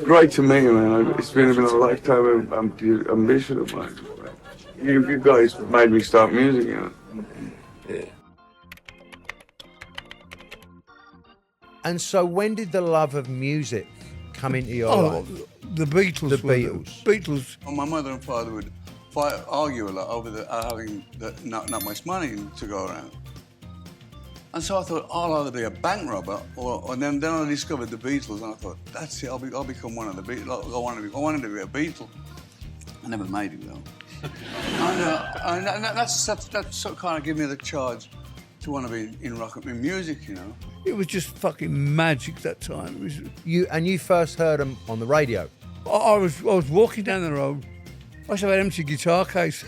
Great to meet you, man. It's been a lifetime of ambition of mine. You guys made me start music, you know. Yeah. And so when did the love of music come into your life? The Beatles. The Beatles. Beatles. Well, my mother and father would argue a lot over having not much money to go around. And so I thought, I'll either be a bank robber, and then I discovered the Beatles, and I thought, that's it, I'll become one of the Beatles. I wanted to be a Beatle. I never made it, though. and that's sort of kind of gave me the charge to want to be in music, you know. It was just fucking magic that time. It was, you first heard them on the radio? I was walking down the road. I saw an empty guitar case.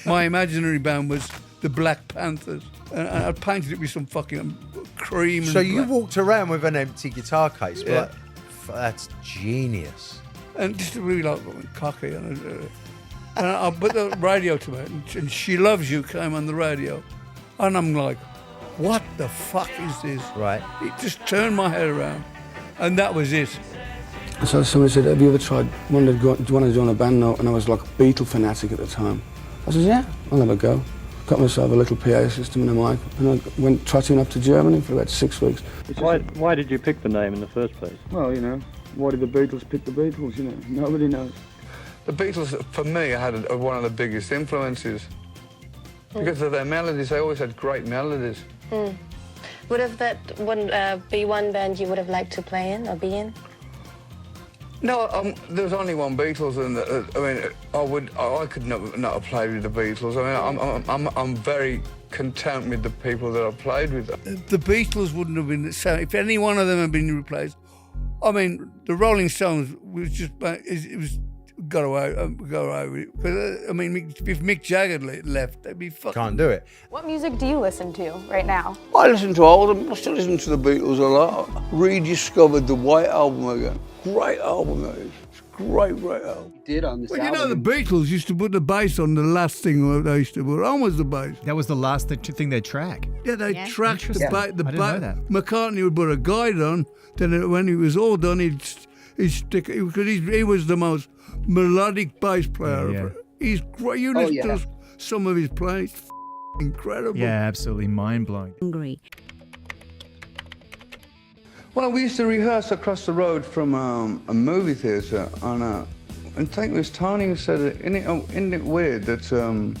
My imaginary band was the Black Panthers. And I painted it with some fucking cream. So you walked around with an empty guitar case? Yeah. That's genius. And just really like cocky. And I put the radio to it, and She Loves You came on the radio. And I'm like, what the fuck is this? Right. It just turned my head around. And that was it. So somebody said, have you ever tried, do you want to join a band now? And I was like a Beatle fanatic at the time. I said, yeah, I'll have a go. Got myself a little PA system and a mic, and I went trotting up to Germany for about 6 weeks. Why did you pick the name in the first place? Well, you know, why did the Beatles pick the Beatles, you know? Nobody knows. The Beatles, for me, had one of the biggest influences. Because of their melodies, they always had great melodies. Would be one band you would have liked to play in or be in? No, there's only one Beatles, and I could not have played with the Beatles. I mean, I'm very content with the people that I've played with. The Beatles wouldn't have been the same if any one of them had been replaced. I mean, the Rolling Stones was just got away with it. Because I mean, if Mick Jagger left, they'd be fucking. Can't do it. What music do you listen to right now? I listen to all of them. I still listen to the Beatles a lot. Rediscovered the White Album again. Great album, that is. It's a great album. Did on this Well, you know, the Beatles used to put the bass on the last thing they used to put on was the bass. That was the last thing they track. Yeah, they tracked the bass. I didn't know that. McCartney would put a guide on, then when he was all done, he'd stick it, because he was the most melodic bass player. Yeah. He's great. You listen to some of his playing, it's incredible. Yeah, absolutely mind-blowing. Hungry. Well, we used to rehearse across the road from a movie theatre, and I think it was Tony who said it. Isn't it weird that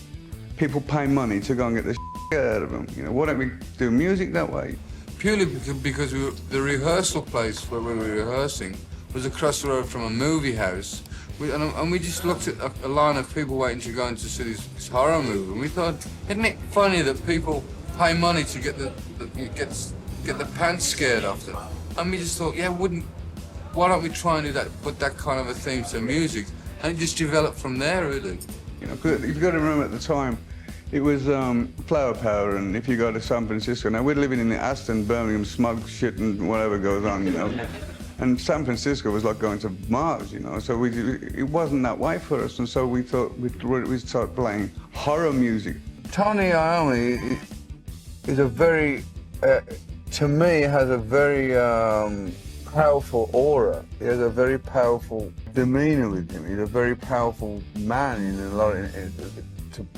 people pay money to go and get the shit out of them? You know, why don't we do music that way? Purely because the rehearsal place where we were rehearsing was across the road from a movie house. And we just looked at a line of people waiting to go in to see this horror movie, and we thought, isn't it funny that people pay money to get the pants scared off them? And we just thought, why don't we try and do that, put that kind of a theme to music? And it just developed from there, really. You know, cause you've got to remember at the time, it was flower power, and if you go to San Francisco, now we're living in the Aston, Birmingham, smug shit and whatever goes on, you know. And San Francisco was like going to Mars, you know, so it wasn't that way for us, and so we thought we'd start playing horror music. Tony Iommi is a very, to me, has a very powerful aura. He has a very powerful demeanor with him. He's a very powerful man in a lot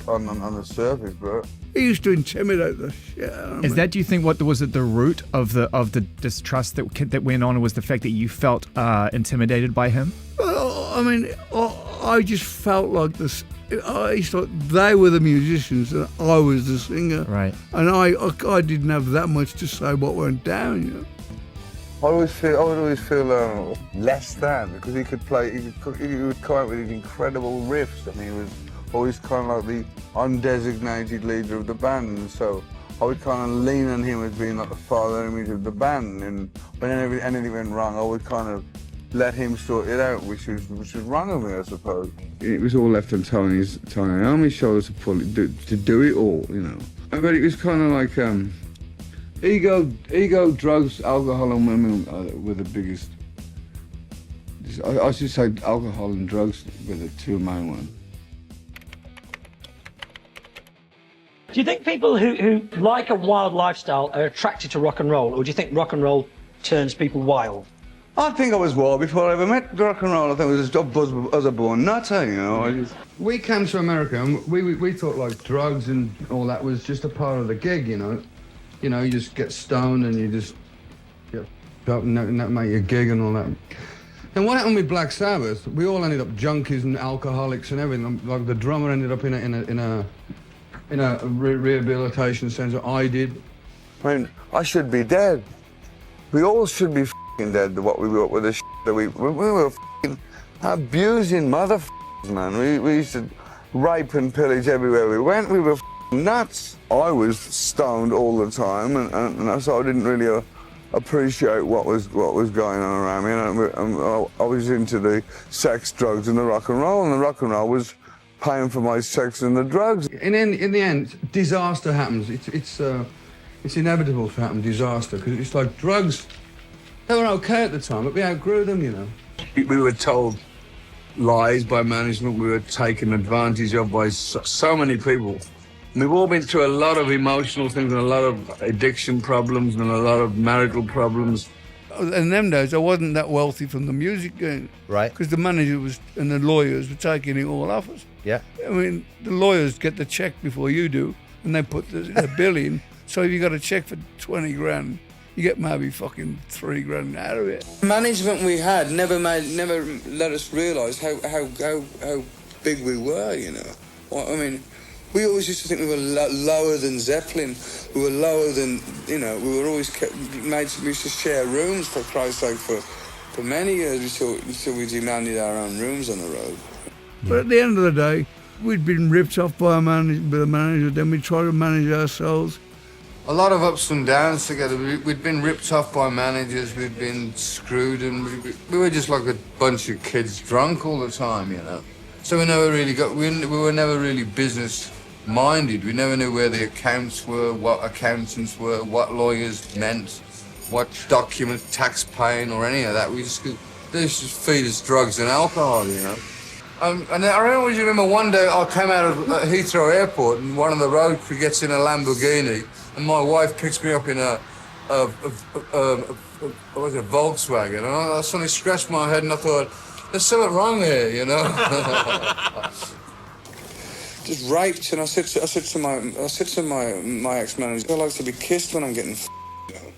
on the surface, but He used to intimidate the shit out of me. Is that, do you think, what was it the root of the distrust that went on, was the fact that you felt intimidated by him? Well, I mean, I just felt like this. I thought they were the musicians and I was the singer. Right. And I didn't have that much to say what went down, you know. I would always feel less than, because he could play. He would come out with these incredible riffs. I mean, he was always kind of like the undesignated leader of the band, and so I would kind of lean on him as being like the father image of the band. And when anything went wrong, I would kind of let him sort it out, which was wrong of me, I suppose. It was all left on Tony Iommi's shoulders to do it all, you know. But it was kind of like ego, drugs, alcohol, and women were the biggest. I should say alcohol and drugs were the two main ones. Do you think people who like a wild lifestyle are attracted to rock and roll, or do you think rock and roll turns people wild? I think I was wild before I ever met rock and roll. I think it was just Ozzy Osbourne nutter, you know. We came to America and we thought like drugs and all that was just a part of the gig, you know. You know, you just get stoned and you just get up and that make your gig and all that. And what happened with Black Sabbath? We all ended up junkies and alcoholics and everything. Like the drummer ended up in a rehabilitation centre. I did. I mean, I should be dead. We all should be f***ing dead to what we were with the shit that we were f***ing abusing motherfuckers, man. We used to rape and pillage everywhere we went. We were f***ing nuts. I was stoned all the time, and so I didn't really appreciate what was going on around me. And I was into the sex, drugs, and the rock and roll was paying for my sex and the drugs. In the end, disaster happens. It's inevitable to happen, disaster, because it's like drugs. They were okay at the time, but we outgrew them, you know. We were told lies by management. We were taken advantage of by so many people. And we've all been through a lot of emotional things and a lot of addiction problems and a lot of marital problems. In them days, I wasn't that wealthy from the music game. Right. Because the manager and the lawyers were taking it all off us. Yeah. I mean, the lawyers get the check before you do, and they put the bill in. So if you got a check for 20 grand, you get maybe fucking 3 grand out of it. Management we had never let us realise how big we were, you know. I mean, we always used to think we were lower than Zeppelin. We were lower than, you know, we were always we used to share rooms, for Christ's sake, for many years until we demanded our own rooms on the road. But at the end of the day, we'd been ripped off by the manager, then we tried to manage ourselves. A lot of ups and downs together. We'd been ripped off by managers, we'd been screwed, and we were just like a bunch of kids drunk all the time, you know. So we never really we were never really business-minded. We never knew where the accounts were, what accountants were, what lawyers meant, what documents, tax paying or any of that. They used to feed us drugs and alcohol, you know. And I always remember one day I came out of Heathrow Airport and one of the road crew gets in a Lamborghini and my wife picks me up in a Volkswagen, and I suddenly scratched my head and I thought, there's something wrong here, you know. Just raped, and I said to my ex-manager, I like to be kissed when I'm getting you know.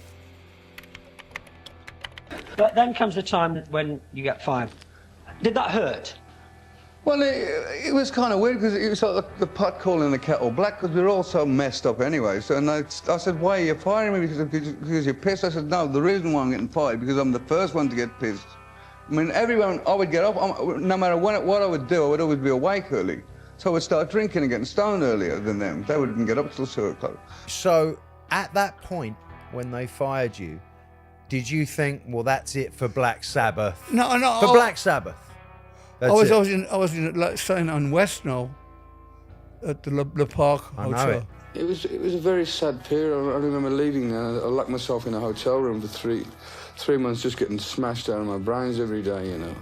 But then comes the time when you get fired. Did that hurt? Well, it was kind of weird because it was like the pot calling the kettle black because we were all so messed up anyway. So and I said, why are you firing me? Because you're pissed? I said, no, the reason why I'm getting fired because I'm the first one to get pissed. I mean, everyone, I would get up, no matter what I would do, I would always be awake early. So I would start drinking and getting stoned earlier than them. They wouldn't get up till 2 o'clock. So at that point, when they fired you, did you think, well, that's it for Black Sabbath? No. For Black Sabbath. I was in like staying on West now, at the Le Parc Hotel. I know it. It was a very sad period. I remember leaving there. I locked myself in a hotel room for three months, just getting smashed out of my brains every day, you know.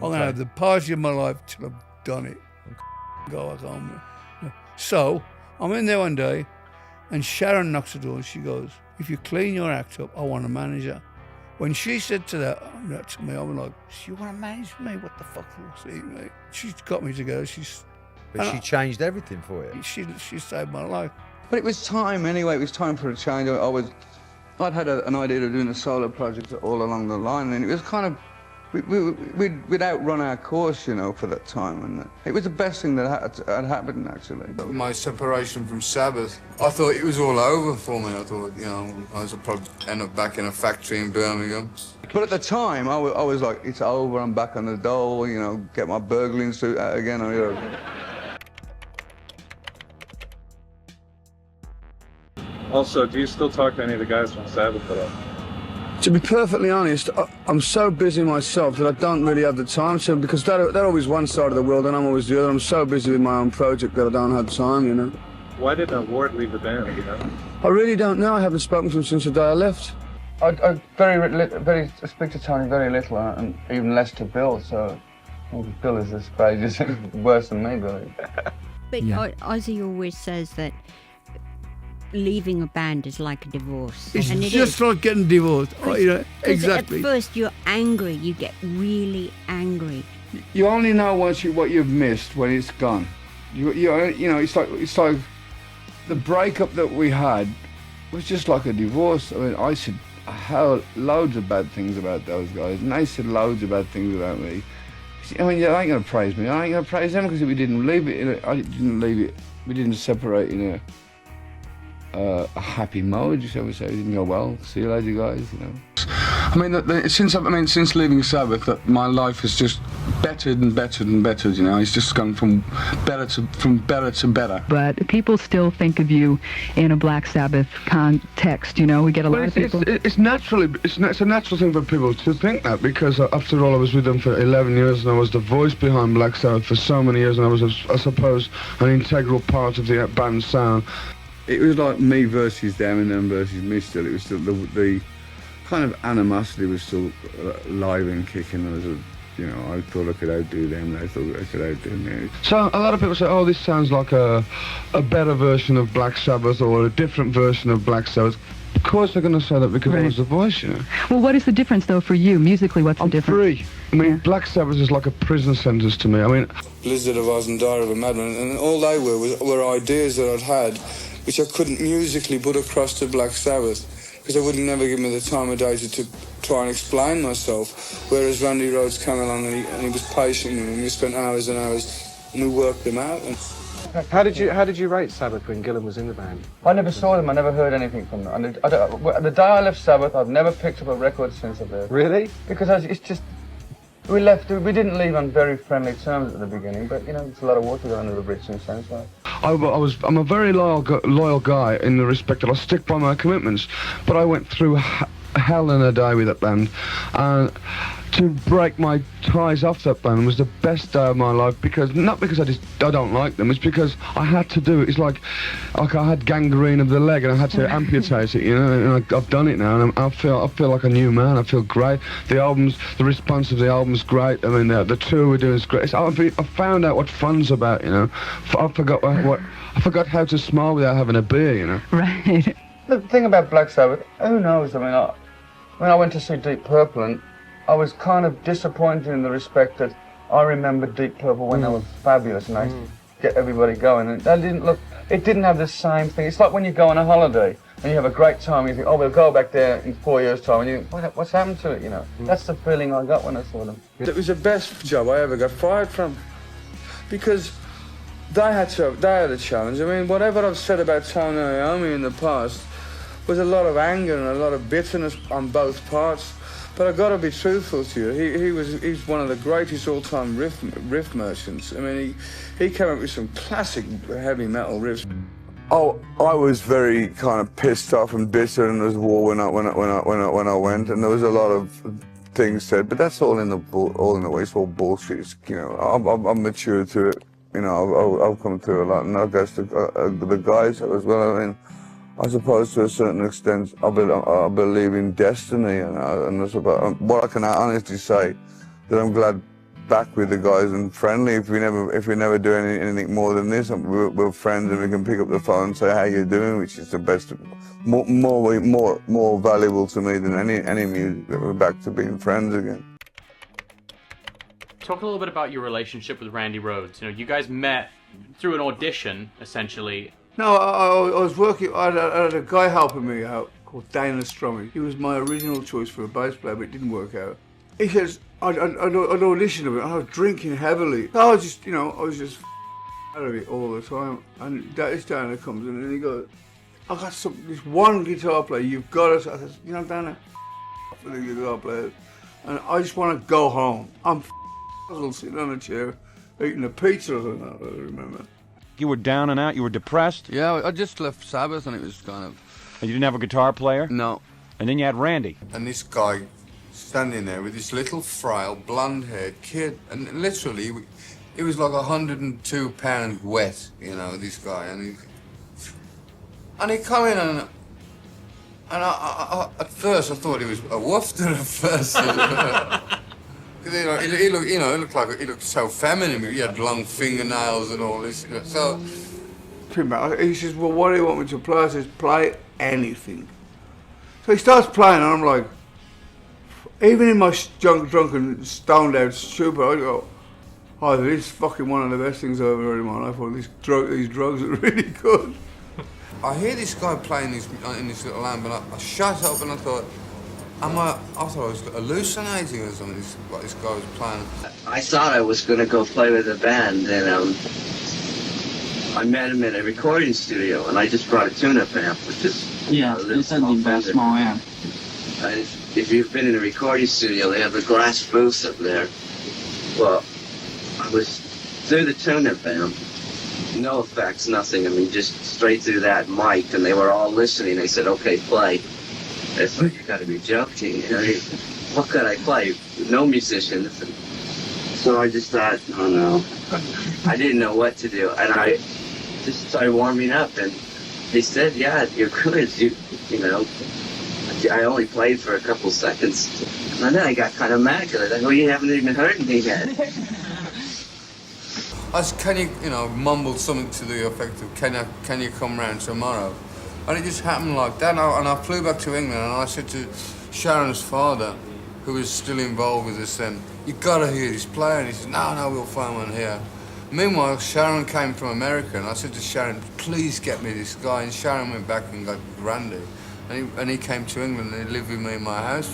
I'm gonna have the party of my life till I've done it. Go back home. So I'm in there one day, and Sharon knocks the door and she goes, "If you clean your act up, I want a manager." When she said that to me, I was like, "You want to manage me? What the fuck are you saying, mate?" She's got me together. But she changed everything for you. She saved my life. But it was time anyway. It was time for a change. I'd had an idea of doing a solo project all along the line, and it was kind of we'd outrun our course, you know, for that time, and it was the best thing that had happened actually. My separation from Sabbath, I thought it was all over for me. I thought, you know, I was probably end up back in a factory in Birmingham. But at the time, I was like, it's over. I'm back on the dole. You know, get my burgling suit out again. You know. Also, do you still talk to any of the guys from Sabbath at all? To be perfectly honest, I'm so busy myself that I don't really have the time to, because they're always one side of the world and I'm always the other. I'm so busy with my own project that I don't have time, you know. Why did Ward leave the band, you know? I really don't know. I haven't spoken to him since the day I left. I speak to Tony very little, and even less to Bill, so I think Bill is as crazy, worse than me, Billy. But yeah. Ozzy always says that leaving a band is like a divorce. It's and it just is. like getting divorced. Oh, you know, 'Cause exactly. At first you're angry, you get really angry. You only know what you've missed when it's gone. You know, it's like the breakup that we had was just like a divorce. I mean, I said loads of bad things about those guys, and they said loads of bad things about me. I mean, yeah, I ain't gonna praise me. I ain't gonna praise them because we didn't leave it. We didn't separate in a happy mode, shall we say. We didn't go, well, see you later, guys. You know. I mean, since leaving Sabbath, that my life has just bettered and bettered and bettered. You know, it's just gone from better to better. But people still think of you in a Black Sabbath context. You know, we get a lot of people. It's a natural thing for people to think that, because after all, I was with them for 11 years, and I was the voice behind Black Sabbath for so many years, and I was, I suppose, an integral part of the band's sound. It was like me versus them, and them versus me. Still, it was still the kind of animosity was still live and kicking. You know, I thought I could outdo them, they thought I could outdo me. So a lot of people say, oh, this sounds like a better version of Black Sabbath or a different version of Black Sabbath. Of course they're going to say that because I was the voice, you know. Well, what is the difference, though, for you, musically? What's the difference? Free. I mean, Black Sabbath is like a prison sentence to me. I mean, Blizzard of Oz and Diary of a Madman, and all they were ideas that I'd had, which I couldn't musically put across to Black Sabbath, because they wouldn't never give me the time of day to try and explain myself. Whereas Randy Rhoads came along and he was patient, and we spent hours and hours and we worked them out. And how did you rate Sabbath when Gillan was in the band? I never saw them. I never heard anything from them. And the day I left Sabbath, I've never picked up a record since I've left. Really? Because it's just we didn't leave on very friendly terms at the beginning, but you know, it's a lot of water going under the bridge since then. So. I'm a very loyal guy in the respect that I stick by my commitments, but I went through hell in a day with that band, and to break my ties off that band was the best day of my life, because not because I don't like them, it's because I had to do it. It's like I had gangrene of the leg and I had to amputate it, you know, and I've done it now, and I feel like a new man. I feel great. The response of the album's great. I mean, the tour we're doing is great. I found out what fun's about, you know. I forgot how to smile without having a beer, you know. Right. The thing about Black Sabbath, who knows? I mean, when I went to see Deep Purple, and I was kind of disappointed in the respect that I remember Deep Purple when they were fabulous and they get everybody going. And it didn't have the same thing. It's like when you go on a holiday and you have a great time and you think, oh, we'll go back there in 4 years' time, and you think, what's happened to it, you know? That's the feeling I got when I saw them. It was the best job I ever got fired from, because they had a challenge. I mean, whatever I've said about Tony Iommi in the past was a lot of anger and a lot of bitterness on both parts. But I've got to be truthful to you. He's one of the greatest all-time riff merchants. I mean, he came up with some classic heavy metal riffs. Oh, I was very kind of pissed off and bitter, and there was war when I went, and there was a lot of things said. But that's all in the way. It's all bullshit. It's, you know, I'm mature to it. You know, I've come through a lot, and I guess the guys as well. I mean, I suppose to a certain extent, I believe in destiny, and that's about what I can honestly say, that I'm glad back with the guys and friendly. If we never do anything more than this, we're friends and we can pick up the phone and say how you doing, which is the best, more valuable to me than any music. That we're back to being friends again. Talk a little bit about your relationship with Randy Rhoads. You know, you guys met through an audition, essentially. No, I was working, I had a guy helping me out called Dana Strummy. He was my original choice for a bass player, but it didn't work out. He says, I'd auditioned him, and I was drinking heavily. I was just out of it all the time. And this Dana comes in and he goes, I got this one guitar player, you've got us. I said, you know, Dana, for the guitar players, and I just want to go home. I'm sitting on a chair, eating a pizza or something, I remember. You were down and out, you were depressed? Yeah, I just left Sabbath and it was kind of... And you didn't have a guitar player? No. And then you had Randy. And this guy standing there with this little frail, blonde-haired kid, and literally, he was like 102 pounds wet, you know, this guy, and he come in and I at first I thought he was a woofter at first. He looked so feminine. He had long fingernails and all this. So He says, well, what do you want me to play? I says, play anything. So he starts playing, and I'm like, even in my drunken, stoned out stupor, I go, oh, this is fucking one of the best things I've ever heard in my life. Or these drugs are really good. I hear this guy playing in this little amp, and I shut up and I thought, I thought I was hallucinating or something, what this guy was playing. I thought I was going to go play with a band, and I met him in a recording studio, and I just brought a tune-up amp, which is it's only about a small amp. If you've been in a recording studio, they have a glass booth up there. Well, I was through the tune-up amp, no effects, nothing. I mean, just straight through that mic, and they were all listening. They said, "Okay, play." I thought, you got to be joking. You know, what could I play? No musicians. So I just thought, oh no. I didn't know what to do, and I just started warming up. And he said, "Yeah, you're good. You know." I only played for a couple seconds, and then I got kind of mad because I thought, well, you haven't even heard me yet. Mumbled something to the effect of, can you come round tomorrow? And it just happened like that, and I flew back to England, and I said to Sharon's father, who was still involved with us then, you gotta hear this player, and he said, no, we'll find one here. Meanwhile, Sharon came from America, and I said to Sharon, please get me this guy, and Sharon went back and got Randy. And he came to England and he lived with me in my house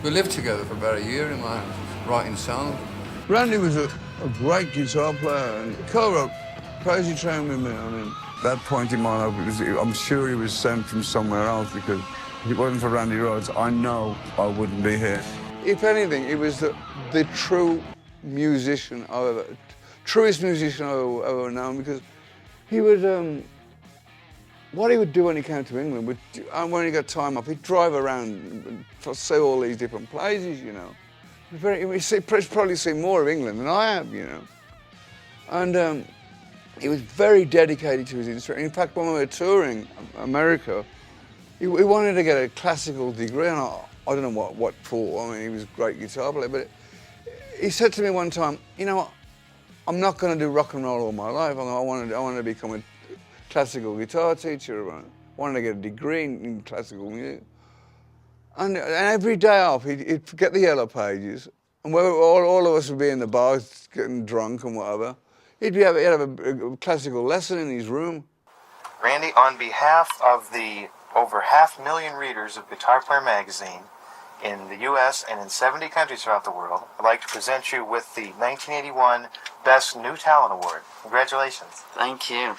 we lived together for about a year in my house, writing songs. Randy was a great guitar player and co-wrote Crazy Train with me. I mean, that point in my life, I'm sure he was sent from somewhere else, because if it wasn't for Randy Rhoads, I know I wouldn't be here. If anything, he was the true musician truest musician I've ever known, because he would, what he would do when he came to England, and when he got time off, he'd drive around and see all these different places, you know. He'd probably seen more of England than I have, you know. And he was very dedicated to his instrument. In fact, when we were touring America, he wanted to get a classical degree, and I don't know what for. I mean, he was a great guitar player, but he said to me one time, you know what, I'm not going to do rock and roll all my life. I wanted to become a classical guitar teacher. I wanted to get a degree in classical music. And every day off, he'd get the Yellow Pages, and all of us would be in the bar getting drunk and whatever. He'd have a classical lesson in his room. Randy, on behalf of the over 500,000 readers of Guitar Player magazine in the U.S. and in 70 countries throughout the world, I'd like to present you with the 1981 Best New Talent Award. Congratulations. Thank you.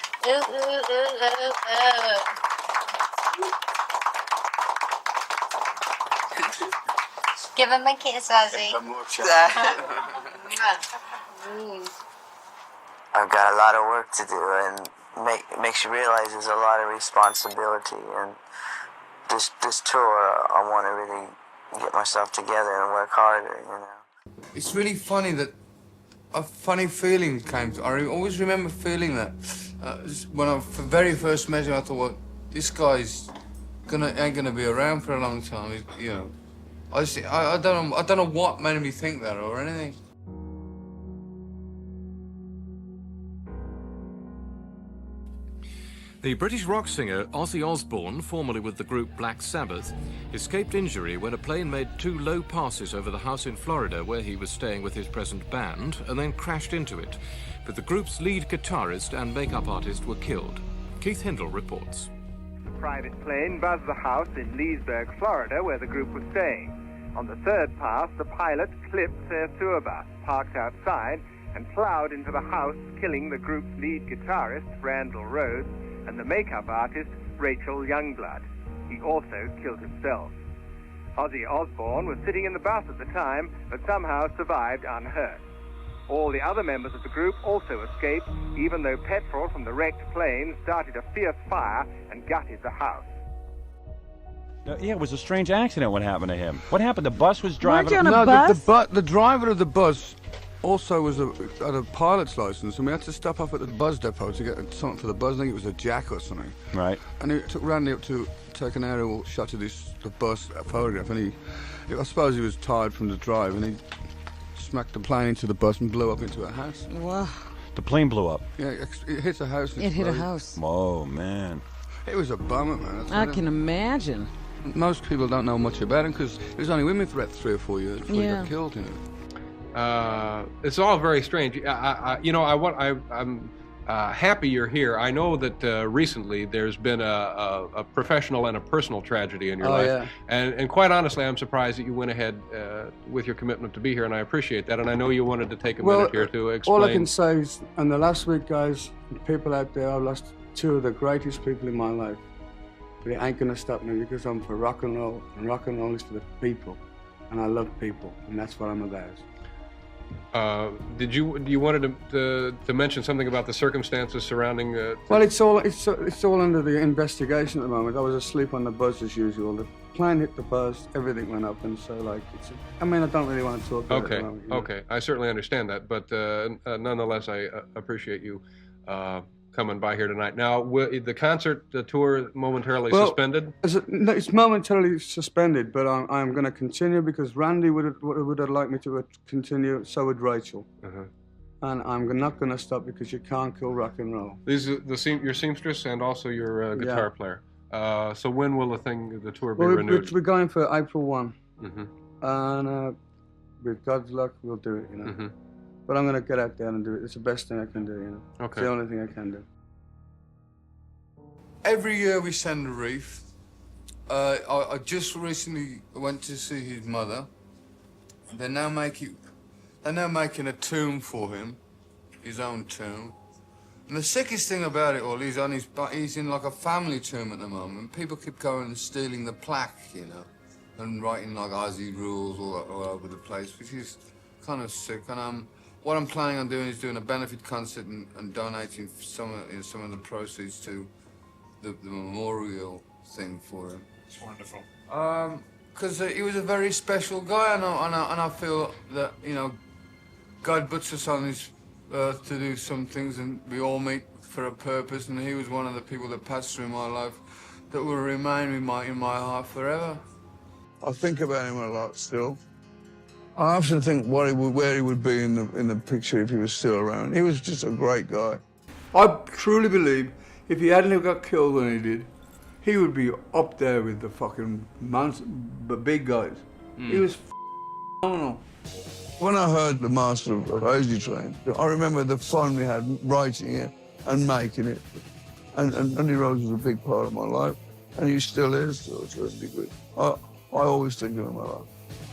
Give him a kiss, Ozzy. I've got a lot of work to do, and makes you realize there's a lot of responsibility. And this tour, I want to really get myself together and work harder, you know. It's really funny that a funny feeling came to. I always remember feeling that when I very first met him. I thought, well, this guy's ain't gonna be around for a long time. You know, I don't know what made me think that or anything. The British rock singer Ozzy Osbourne, formerly with the group Black Sabbath, escaped injury when a plane made 2 low passes over the house in Florida where he was staying with his present band and then crashed into it. But the group's lead guitarist and makeup artist were killed. Keith Hindle reports. The private plane buzzed the house in Leesburg, Florida, where the group was staying. On the 3rd pass, the pilot clipped their tour bus, parked outside, and plowed into the house, killing the group's lead guitarist, Randy Rhoads, and the makeup artist, Rachel Youngblood. He also killed himself. Ozzy Osbourne was sitting in the bus at the time, but somehow survived unhurt. All the other members of the group also escaped, even though petrol from the wrecked plane started a fierce fire and gutted the house. Yeah, it was a strange accident what happened to him. What happened? The bus was driving... The driver of the bus also had a pilot's license, and we had to stop off at the bus depot to get something for the bus. I think it was a jack or something. Right. And it took Randy up to take an aerial shot of the bus, a photograph, and I suppose he was tired from the drive, and he smacked the plane into the bus and blew up into a house. Wow. The plane blew up. Yeah, it hit a house. It hit a house. Whoa, man. It was a bummer, man. I can imagine. Most people don't know much about him because he was only with me for about 3 or 4 years before he got killed, you know. It's all very strange. I'm happy you're here. I know that recently there's been a professional and a personal tragedy in your life. Yeah. And quite honestly, I'm surprised that you went ahead with your commitment to be here, and I appreciate that. And I know you wanted to take a minute here to explain. All I can say is, in the last week, guys, people out there, I've lost 2 of the greatest people in my life. But it ain't gonna stop me because I'm for rock and roll, and rock and roll is for the people. And I love people, and that's what I'm about. You wanted to mention something about the circumstances surrounding? Well, it's all under the investigation at the moment. I was asleep on the bus as usual. The plane hit the bus, everything went up, and so like I don't really want to talk about it at the moment. Okay, I certainly understand that, but nonetheless, I appreciate you coming by here tonight. Now, the concert tour momentarily suspended? It's momentarily suspended, but I'm going to continue because Randy would have liked me to continue, so would Rachel. And I'm not going to stop because you can't kill rock and roll. These are your seamstress and also your guitar player. So when will the tour be renewed? We're going for April 1. And with God's luck, we'll do it, you know. But I'm going to get out there and do it. It's the best thing I can do, you know. Okay. It's the only thing I can do. Every year we send a wreath. I just recently went to see his mother. They're now making a tomb for him, his own tomb. And the sickest thing about it all, he's in like a family tomb at the moment. People keep going and stealing the plaque, you know, and writing like Ozzy rules all over the place, which is kind of sick. And what I'm planning on doing is doing a benefit concert and donating some of the proceeds to the memorial thing for him. It's wonderful. Because he was a very special guy, and I feel that, you know, God puts us on this earth to do some things, and we all meet for a purpose, and he was one of the people that passed through my life that will remain in my heart forever. I think about him a lot still. I often think where he would be in the picture if he was still around. He was just a great guy. I truly believe if he hadn't got killed when he did, he would be up there with the fucking the big guys. He was phenomenal. When I heard the Master of Ozzy Train, I remember the fun we had writing it and making it. And Randy Rhoads was a big part of my life, and he still is to a certain degree. I always think of him a lot.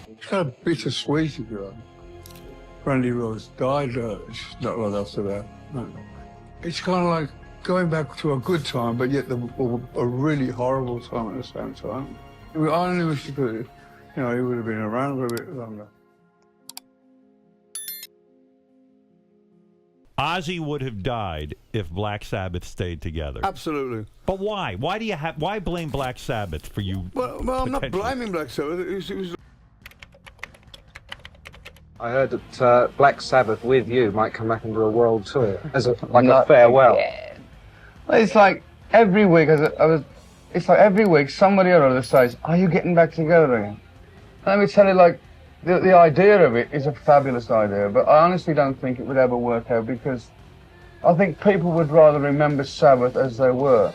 It's kind of bittersweet, if you like. Randy Rhoads died not long after that. No. It's kind of like going back to a good time, but yet a really horrible time at the same time. I only wish he could, you know, he would have been around for a bit longer. Ozzy would have died if Black Sabbath stayed together. Absolutely. But why? Why blame Black Sabbath for you? Well, I'm not blaming Black Sabbath. It was I heard that Black Sabbath with you might come back and do a world tour as a farewell. Yeah. It's like every week, it's like every week somebody or other says, "Are you getting back together again?" And let me tell you, like, the idea of it is a fabulous idea, but I honestly don't think it would ever work out because I think people would rather remember Sabbath as they were.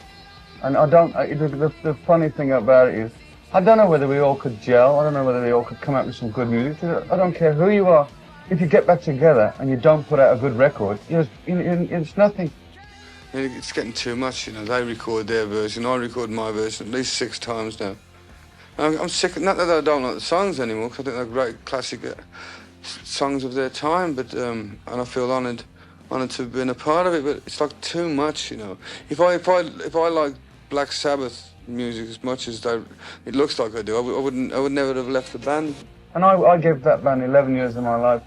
And I don't, the funny thing about it is, I don't know whether we all could gel, I don't know whether we all could come up with some good music. I don't care who you are. If you get back together and you don't put out a good record, it's nothing. It's getting too much, you know. They record their version, I record my version at least 6 times now. I'm sick, not that I don't like the songs anymore, because I think they're great classic songs of their time, but and I feel honoured to have been a part of it, but it's like too much, you know. If I like Black Sabbath music as much as it looks like I do, I would never have left the band. And I gave that band 11 years of my life,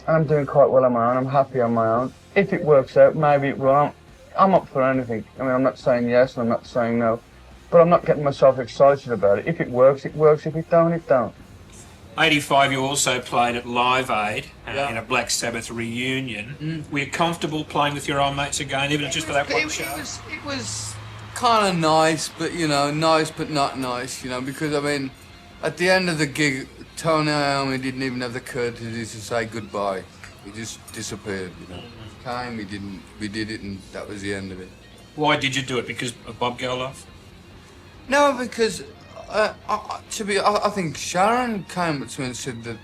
and I'm doing quite well on my own. I'm happy on my own. If it works out, maybe it will. I'm up for anything. I mean, I'm not saying yes and I'm not saying no, but I'm not getting myself excited about it. If it works, it works. If it don't, it don't. 85, you also played at Live Aid in a Black Sabbath reunion. Were you comfortable playing with your old mates again, even just for that one show? It was kind of nice, but, you know, nice but not nice, you know, because, I mean, at the end of the gig, Tony Iommi didn't even have the courtesy to say goodbye. He just disappeared, you know. Came, we did it, and that was the end of it. Why did you do it? Because of Bob Geldof? No, because I think Sharon came to me and said that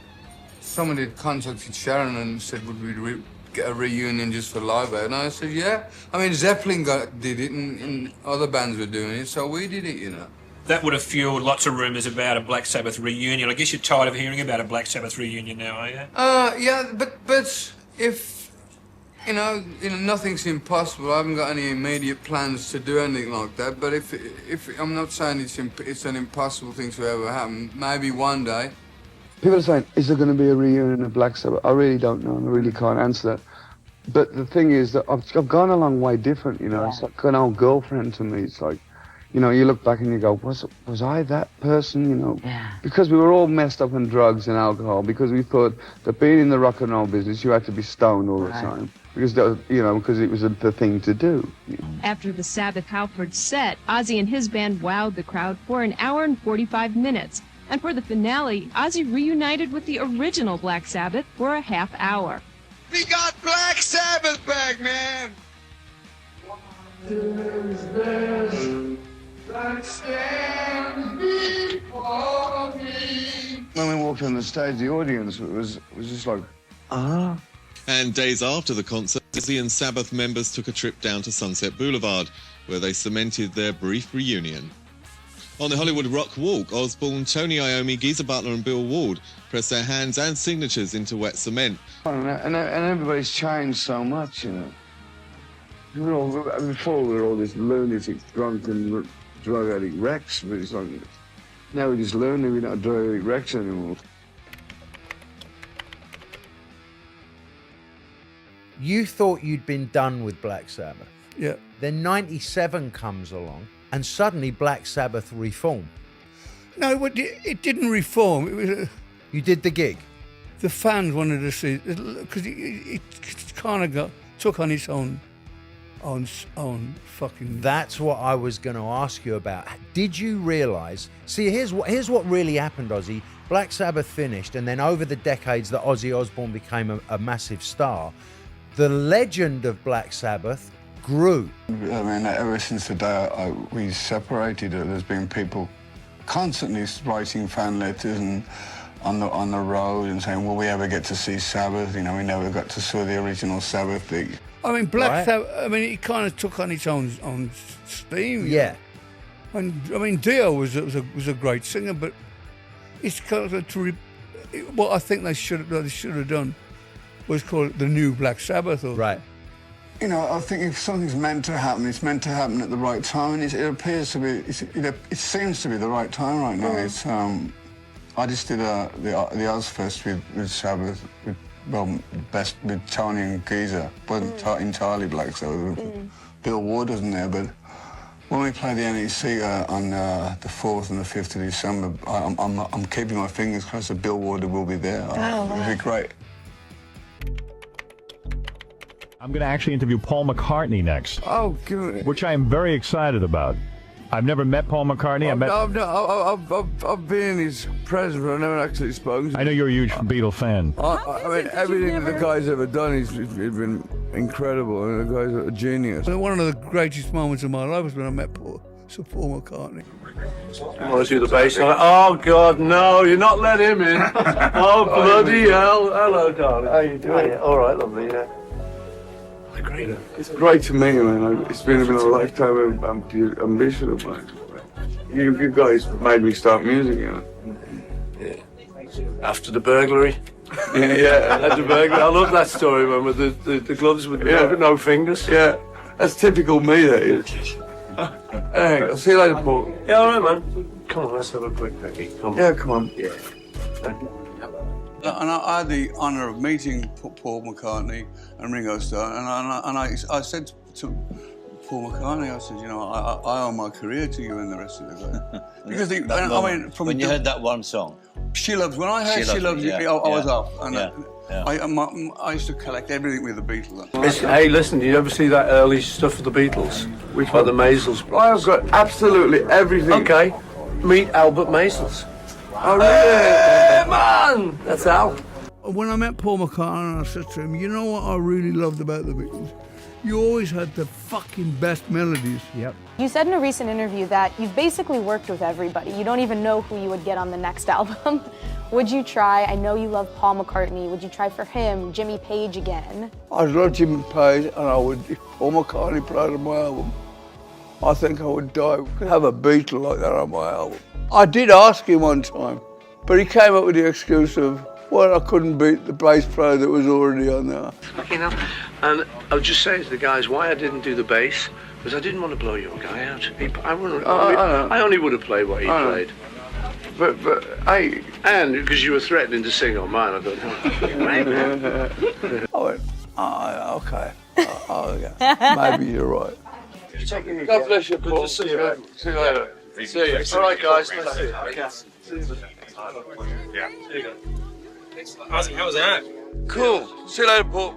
somebody had contacted Sharon and said, would we get a reunion just for Live Aid? And I said, yeah. I mean, Zeppelin did it, and other bands were doing it, so we did it, you know. That would have fueled lots of rumours about a Black Sabbath reunion. I guess you're tired of hearing about a Black Sabbath reunion now, are you? Yeah, but if, you know, nothing's impossible. I haven't got any immediate plans to do anything like that, but if I'm not saying it's an impossible thing to ever happen, maybe one day. People are saying, is there going to be a reunion of Black Sabbath? I really don't know, and I really can't answer that. But the thing is that I've gone a long way different, you know. It's like an old girlfriend to me. It's like, you know, you look back and you go, was I that person, you know? Yeah. Because we were all messed up on drugs and alcohol, because we thought that being in the rock and roll business, you had to be stoned all the time. Because, that was, you know, because it was the thing to do. You know? After the Sabbath Halford set, Ozzy and his band wowed the crowd for an hour and 45 minutes. And for the finale, Ozzy reunited with the original Black Sabbath for a half hour. We got Black Sabbath back, man! When we walked on the stage, the audience was just like, ah. And days after the concert, Ozzy and Sabbath members took a trip down to Sunset Boulevard, where they cemented their brief reunion. On the Hollywood Rock Walk, Osbourne, Tony Iommi, Geezer Butler and Bill Ward pressed their hands and signatures into wet cement. And everybody's changed so much, you know. Before we were all this lunatic, drunken, drug addict wrecks, but it's like, now we're just learning we're not drug addict wrecks anymore. You thought you'd been done with Black Sabbath. Yeah. Then 97 comes along, and suddenly Black Sabbath reform. No, it didn't reform. It was you did the gig? The fans wanted to see, because it kind of took on its own fucking... That's what I was going to ask you about. Did you realise... See, here's what really happened, Ozzy. Black Sabbath finished, and then over the decades that Ozzy Osbourne became a massive star, the legend of Black Sabbath grew. I mean, ever since the day we separated, there's been people constantly writing fan letters and on the road and saying, will we ever get to see Sabbath? You know, we never got to see the original Sabbath thing. I mean, Black Sabbath, I mean, it kind of took on its own steam. Yeah. And, I mean, Dio was a great singer, but it's kind of what I think they should have done was call it the new Black Sabbath. Right. You know, I think if something's meant to happen, it's meant to happen at the right time, and it appears to be, it seems to be the right time right now. It's, I just did the Ozfest with Sabbath, with Tony and Geezer, wasn't entirely Black Sabbath. Bill Ward wasn't there, but when we play the NEC on the 4th and the 5th of December, I'm keeping my fingers crossed that Bill Ward will be there. It'll be great. I'm going to actually interview Paul McCartney next. Oh, good. Which I am very excited about. I've never met Paul McCartney. I've been in his presence, but I've never actually spoken to him. I know you're a huge Beatle fan. I mean, everything that the guy's ever done, he's been incredible, and the guy's a genius. One of the greatest moments of my life was when I met Paul McCartney. Was you the bass guy? Oh, God, no, you're not let him in. Oh, bloody hell. Hello, darling. How you doing? All right, lovely, yeah. Great. It's great to meet you, man. It's been a lifetime of ambition of mine. You guys made me start music, you know. Yeah. After the burglary. Yeah. After the burglary. I love that story, man, with the gloves with no fingers. Yeah. That's typical me, that is. Hey, I'll see you later, Paul. Yeah, all right, man. Come on, let's have a quick pecky. Come on. Yeah, come on. Yeah. And I had the honour of meeting Paul McCartney and Ringo Starr, and I said to Paul McCartney, I said, you know, I owe my career to you and the rest of the guys. Because I mean, from when you heard that one song, She Loves. When I heard She Loves You, I was off, and I used to collect everything with the Beatles. Hey, listen, did you ever see that early stuff of the Beatles? Which one? The Maisels. I've got absolutely everything. Okay, meet Albert Maisels. Oh, really? Hey, man! That's Al. When I met Paul McCartney, I said to him, you know what I really loved about the Beatles? You always had the fucking best melodies. Yep. You said in a recent interview that you've basically worked with everybody. You don't even know who you would get on the next album. Would you try, I know you love Paul McCartney, would you try for him, Jimmy Page again? I love Jimmy Page, and I would, if Paul McCartney played on my album, I think I would die. Could have a Beatle like that on my album. I did ask him one time, but he came up with the excuse of, well, I couldn't beat the bass player that was already on there. You know, and I was just saying to the guys why I didn't do the bass, because I didn't want to blow your guy out. I only would have played what he played. But and because you were threatening to sing on mine, I thought, I went, okay. Yeah. Maybe you're right. God bless you, Paul. Good to see you. See you later. See you. All right, guys. Nice to see you. Yeah. There you go. Ozzy, how was that? Cool. See you later, Paul.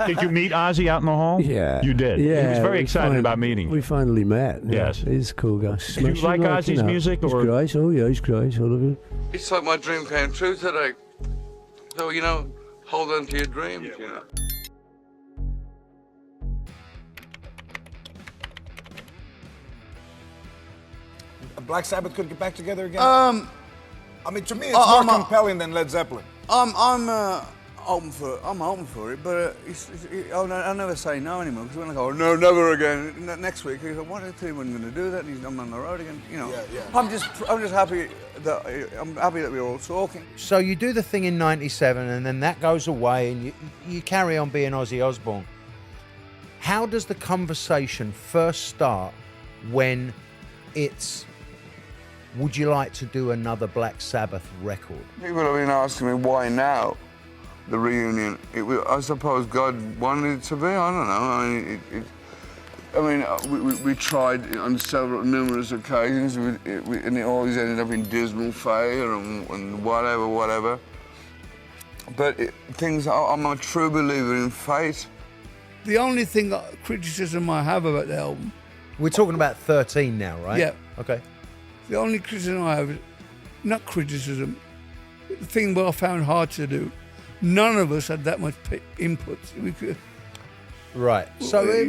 Did you meet Ozzy out in the hall? Yeah. You did? Yeah. He was very excited about meeting you. We finally met. Yes. He's a cool guy. Did you like Ozzy's music? He's great. Oh, yeah, he's great. I love him. It's like my dream came true today. So, you know, hold on to your dreams, you know. Black Sabbath could get back together again? I mean, to me, it's more compelling than Led Zeppelin. I'm open for it, but I never say no anymore, because when I go, no, never again, next week, you go, what did you wasn't going to do that, and I'm on the road again, you know. Yeah. I'm just happy that we're all talking. So you do the thing in '97, and then that goes away, and you carry on being Ozzy Osbourne. How does the conversation first start when it's, would you like to do another Black Sabbath record? People have been asking me why now, the reunion. I suppose God wanted it to be. I don't know. We tried on numerous occasions, and it always ended up in dismal failure and whatever. But I'm a true believer in fate. The only criticism I have about the album. We're talking about 13 now, right? Yeah. Okay. The only criticism I have is, not criticism, the thing that I found hard to do, none of us had that much input. Right. So it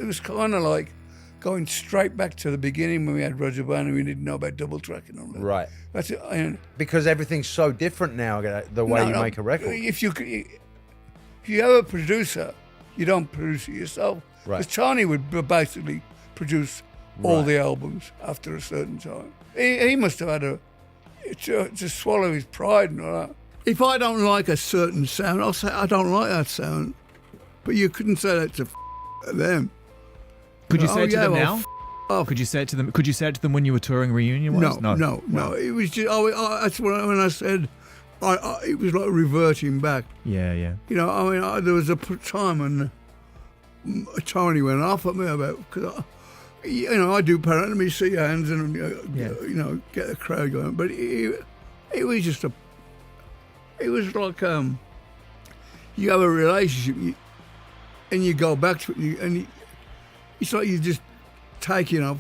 was kind of like going straight back to the beginning when we had Roger Band and we didn't know about double tracking on that. Right. That's it. Because everything's so different now, the way you make a record. If you have a producer, you don't produce it yourself. Right. Because Tony would basically produce all the albums after a certain time. He must have had to swallow his pride and all that. If I don't like a certain sound, I'll say I don't like that sound. But you couldn't say that to them. Could you say it to them now? Off. Could you say it to them? Could you say it to them when you were touring Reunion? No. It was just. That's when I said. It was like reverting back. Yeah. You know, there was a time when Tony went off at me about, because I do paranoid, see your hands and get the crowd going. But it was just it was like you have a relationship and you go back to it it's like you're just taking up,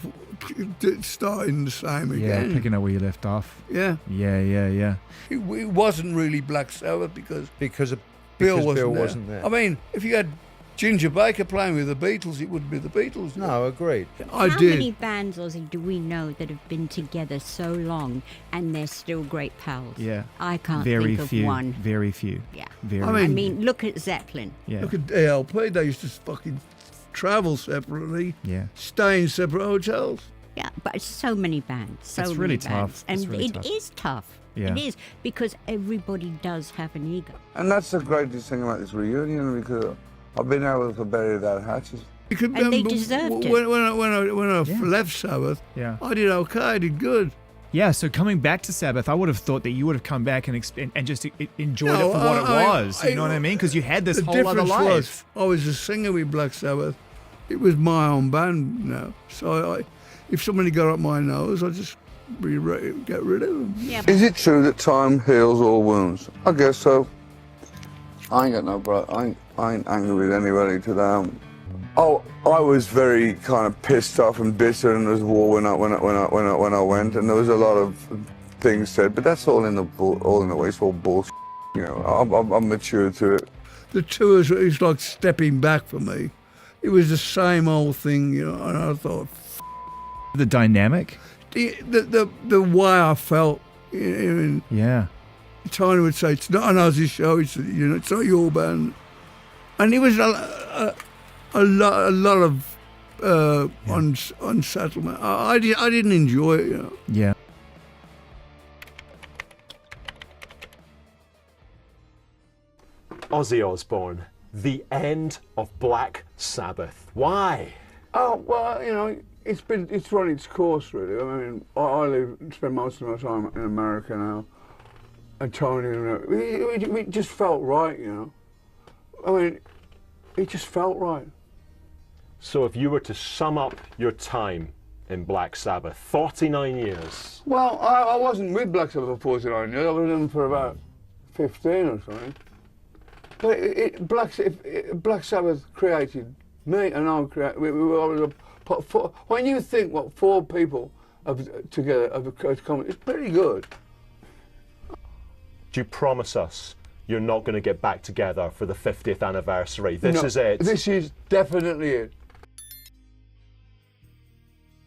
starting the same again. Yeah, picking up where you left off. Yeah. It wasn't really Black Sabbath because Bill wasn't there. I mean, if you had Ginger Baker playing with the Beatles, it would be the Beatles. No, agreed. How many bands, Ozzy, do we know that have been together so long and they're still great pals? Yeah. I can't think of one. Very few. Yeah. I mean, look at Zeppelin. Yeah. Look at ALP. They used to fucking travel separately. Yeah. Stay in separate hotels. Yeah, but so many bands. It's really tough. And it is tough. Yeah. It is, because everybody does have an ego. And that's the greatest thing about this reunion, because I've been able to bury that hatchet. And they deserved it. When I left Sabbath, I did okay, I did good. Yeah, so coming back to Sabbath, I would have thought that you would have come back and just enjoyed it for what it was. You know what I mean? Because you had this whole other life. I was a singer with Black Sabbath. It was my own band now. So if somebody got up my nose, I just get rid of them. Yeah. Is it true that time heals all wounds? I guess so. I ain't got no brother. I ain't angry with anybody today. I was very kind of pissed off and bitter, and there was war when I went, and there was a lot of things said, but that's all in the way. It's all bullshit. You know, I'm mature to it. The tours is like stepping back for me. It was the same old thing, you know, and I thought, the dynamic, the way I felt. Yeah. Tony would say, "It's not an Ozzy show. It's, you know, it's not your band," and it was a lot of unsettlement. I didn't enjoy it, you know. Yeah. Ozzy Osbourne, the end of Black Sabbath. Why? Oh, well, you know, it's run its course, really. I mean, I spend most of my time in America now, and Tony, you know, it just felt right, you know. I mean, it just felt right. So if you were to sum up your time in Black Sabbath, 49 years. Well, I wasn't with Black Sabbath for 49 years. I was with them for about 15 or something. But Black Sabbath created me, and I created. When you think what 4 people together have come, it's pretty good. Do you promise us you're not going to get back together for the 50th anniversary? This is it. This is definitely it.